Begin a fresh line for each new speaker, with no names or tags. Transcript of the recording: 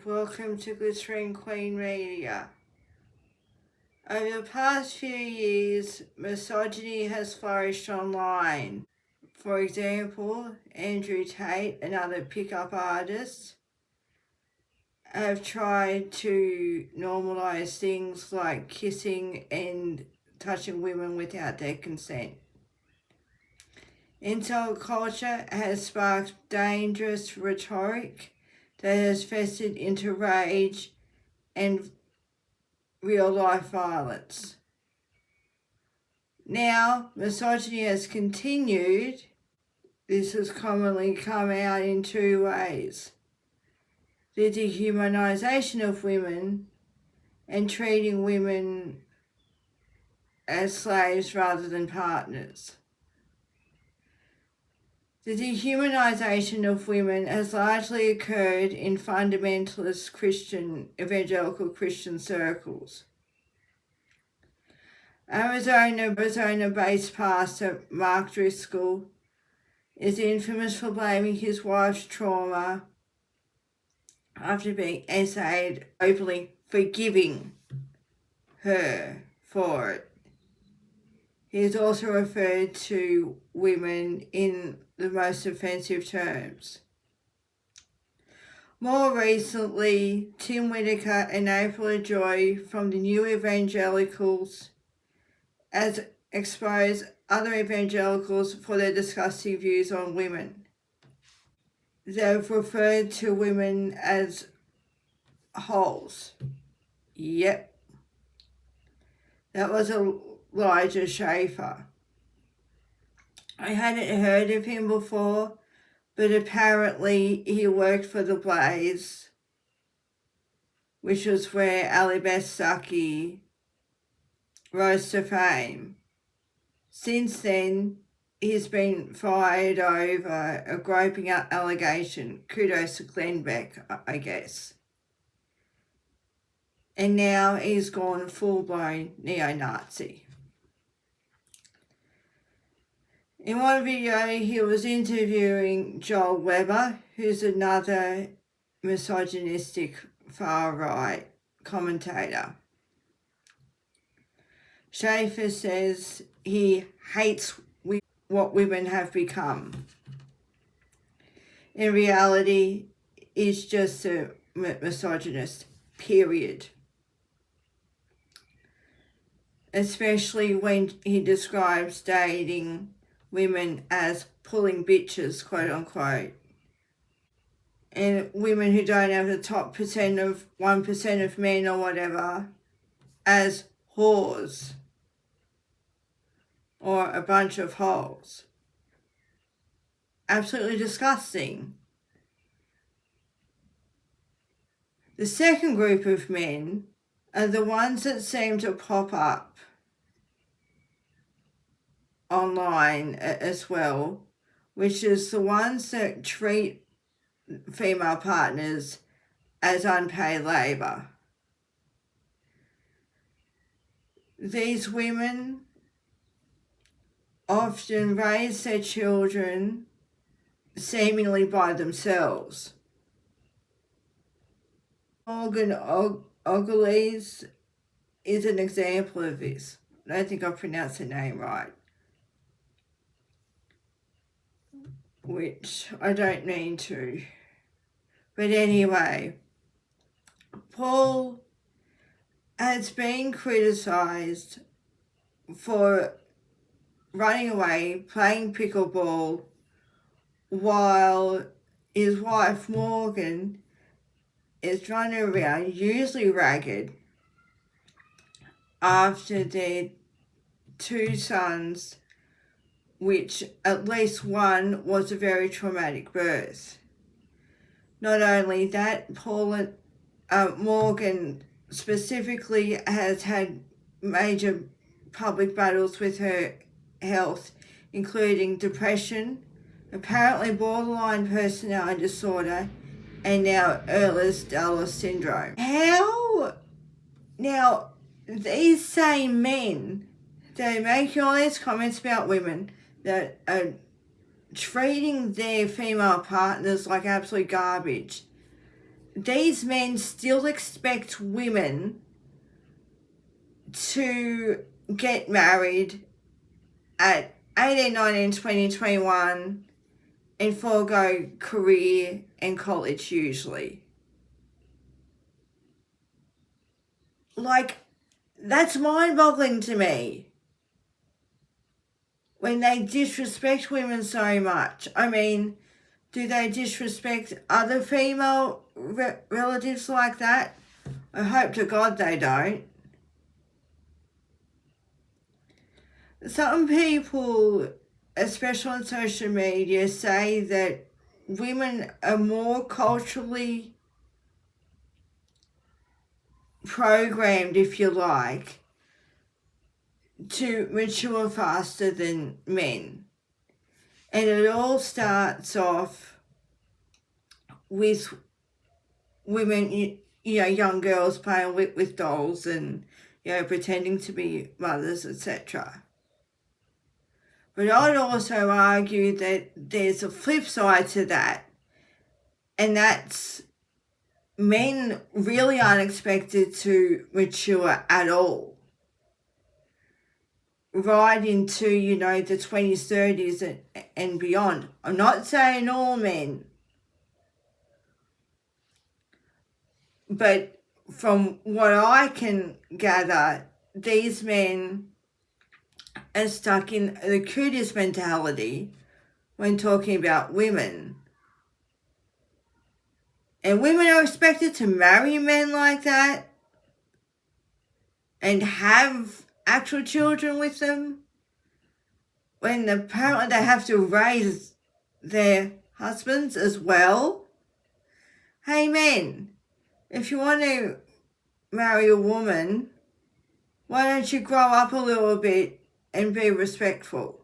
welcome to Glittering Queen Media. Over the past few years, misogyny has flourished online. For example, Andrew Tate and other pickup artists have tried to normalise things like kissing and touching women without their consent. Incel culture has sparked dangerous rhetoric that has festered into rage and real-life violence. Now, misogyny has continued. This has commonly come out in two ways: the dehumanisation of women and treating women as slaves rather than partners. The dehumanisation of women has largely occurred in fundamentalist evangelical Christian circles. Arizona-based pastor Mark Driscoll is infamous for blaming his wife's trauma after being essayed openly forgiving her for it. He is also referred to women in the most offensive terms. More recently, Tim Whitaker and April Joy from the New Evangelicals has exposed other evangelicals for their disgusting views on women. They've referred to women as holes. Yep. That was Elijah Schaefer. I hadn't heard of him before, but apparently he worked for The Blaze, which was where Ali Beth Stuckey rose to fame. Since then, he's been fired over a groping allegation. Kudos to Glenn Beck, I guess. And now he's gone full-blown neo-Nazi. In one video, he was interviewing Joel Weber, who's another misogynistic far-right commentator. Schaefer says he hates what women have become. In reality, he's just a misogynist, period. Especially when he describes dating women as pulling bitches, quote unquote, and women who don't have the top 1% of men or whatever as whores or a bunch of holes. Absolutely disgusting. The second group of men are the ones that seem to pop up online as well, which is the ones that treat female partners as unpaid labour. These women often raise their children seemingly by themselves. Morgan Ogillies is an example of this. I don't think I pronounced her name right, which I don't mean to. But anyway, Paul has been criticised for running away, playing pickleball, while his wife Morgan is running around, usually ragged, after their two sons, which at least one was a very traumatic birth. Not only that, Morgan specifically has had major public battles with her health, including depression, apparently borderline personality disorder, and now Ehlers-Danlos syndrome. How? Now, these same men that are making all these comments about women that are treating their female partners like absolute garbage, these men still expect women to get married at 18, 19, 20, 21 and forego career and college usually. Like, that's mind-boggling to me. When they disrespect women so much. I mean, do they disrespect other female relatives like that? I hope to God they don't. Some people, especially on social media, say that women are more culturally programmed, if you like, to mature faster than men. And it all starts off with women, you know, young girls playing with dolls and, you know, pretending to be mothers, etc. But I'd also argue that there's a flip side to that, and that's men really aren't expected to mature at all. Right into, you know, the 20s, 30s and beyond. I'm not saying all men, but from what I can gather, these men are stuck in the cutest mentality when talking about women. And women are expected to marry men like that and have actual children with them when apparently they have to raise their husbands as well. Hey men, if you want to marry a woman, why don't you grow up a little bit and be respectful?